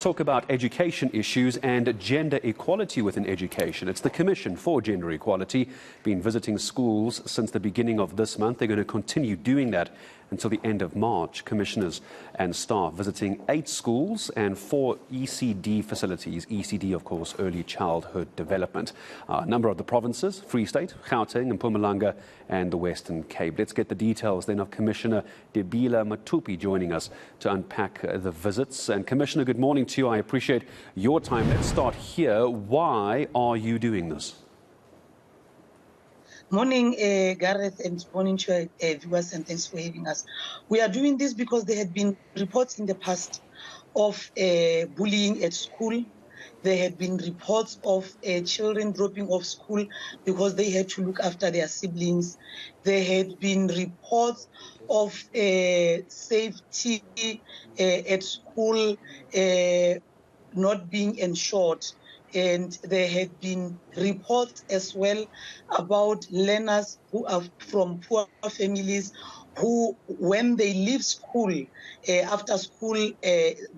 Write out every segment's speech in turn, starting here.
Talk about education issues and gender equality within education. It's the Commission for Gender Equality, been visiting schools since the beginning of this month. They're going to continue doing that until the end of March. Commissioners and staff visiting 8 schools and 4 ECD facilities. ECD, of course, Early Childhood Development. A number of the provinces, Free State, Gauteng, Mpumalanga and the Western Cape. Let's get the details then of Commissioner Dibeela Mothupi joining us to unpack the visits. And Commissioner, good morning to you. I appreciate your time. Let's start here. Why are you doing this? Morning, Gareth, and morning to viewers, and thanks for having us. We are doing this because there had been reports in the past of bullying at school. There had been reports of children dropping off school because they had to look after their siblings. There had been reports of safety at school not being ensured. And there had been reports as well about learners who are from poor families who, when they leave school, after school,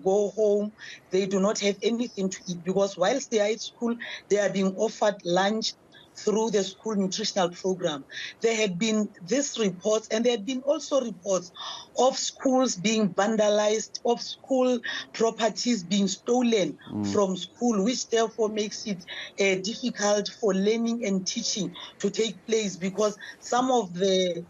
go home, they do not have anything to eat because whilst they are at school, they are being offered lunch through the school nutritional program. There had been these reports, and there had been also reports of schools being vandalized, of school properties being stolen from school, which therefore makes it difficult for learning and teaching to take place because some of the...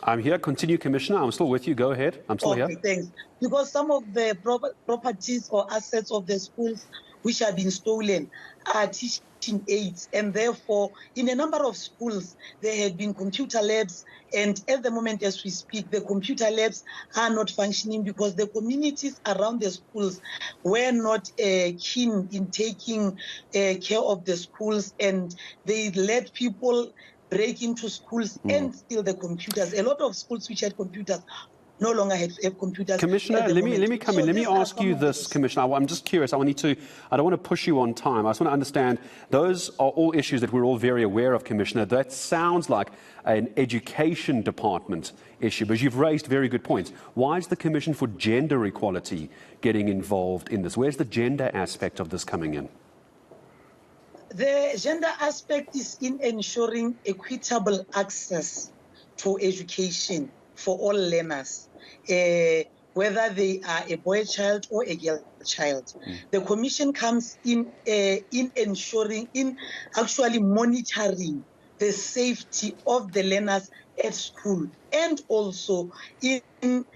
I'm here. Continue, Commissioner. I'm still with you. Go ahead. I'm still here. Thanks. Because some of the properties or assets of the schools which are being stolen are teaching aids, and therefore in a number of schools there had been computer labs, and at the moment as we speak the computer labs are not functioning because the communities around the schools were not keen in taking care of the schools, and they let people break into schools and steal the computers. A lot of schools which had computers no longer have computers. Commissioner, let me come in. Let me ask you this, Commissioner. I'm just curious. I don't want to push you on time. I just want to understand, those are all issues that we're all very aware of, Commissioner. That sounds like an education department issue, but you've raised very good points. Why is the Commission for Gender Equality getting involved in this? Where's the gender aspect of this coming in? The gender aspect is in ensuring equitable access to education for all learners, whether they are a boy child or a girl child. The Commission comes in ensuring, in actually monitoring the safety of the learners at school, and also in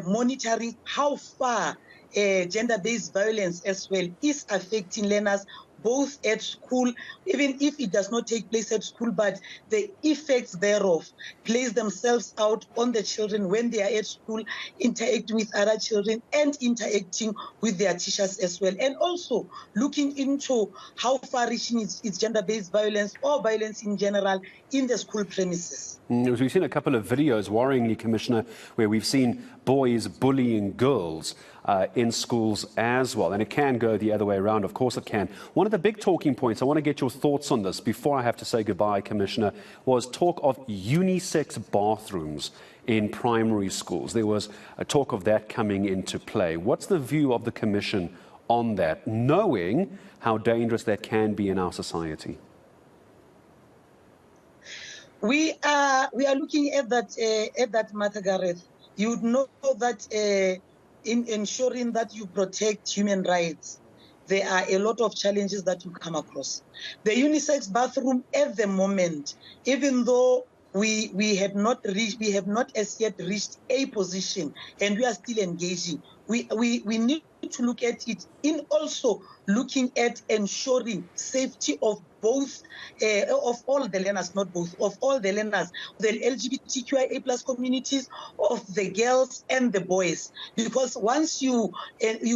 monitoring how far gender-based violence as well is affecting learners both at school, even if it does not take place at school, but the effects thereof place themselves out on the children when they are at school, interacting with other children and interacting with their teachers as well. And also looking into how far-reaching is gender-based violence or violence in general in the school premises. We've seen a couple of videos, worryingly, Commissioner, where we've seen boys bullying girls in schools as well. And it can go the other way around. Of course it can. One of the big talking points, I want to get your thoughts on this before I have to say goodbye, Commissioner, was talk of unisex bathrooms in primary schools. There was a talk of that coming into play. What's the view of the Commission on that, knowing how dangerous that can be in our society? We are looking at that matter, Gareth. You would know that in ensuring that you protect human rights, there are a lot of challenges that you come across. The unisex bathroom at the moment, even though we have not as yet reached a position, and we are still engaging. We need to look at it in also looking at ensuring safety of both, of all the learners, not both, of all the learners, the LGBTQIA+ communities, of the girls and the boys. Because once you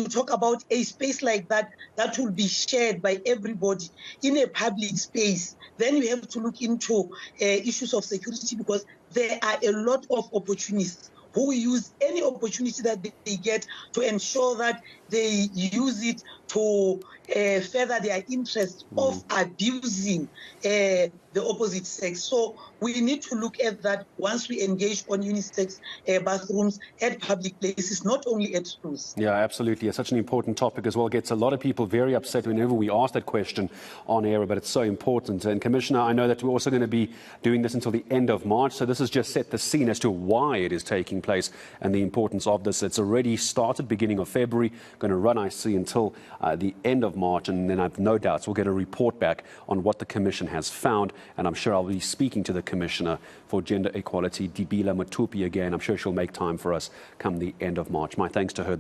talk about a space like that, that will be shared by everybody in a public space, then you have to look into issues of security, because there are a lot of opportunists who use any opportunity that they get to ensure that they use it to further their interest of abusing the opposite sex. So we need to look at that once we engage on unisex bathrooms at public places, not only at schools. Yeah, absolutely. It's such an important topic as well. It gets a lot of people very upset whenever we ask that question on air, but it's so important. And Commissioner, I know that we're also going to be doing this until the end of March, so this has just set the scene as to why it is taking place and the importance of this. It's already started beginning of February, going to run, I see, until the end of March, and then I've no doubts we'll get a report back on what the Commission has found, and I'm sure I'll be speaking to the Commissioner for Gender Equality, Dibeela Mothupi, again. I'm sure she'll make time for us come the end of March. My thanks to her this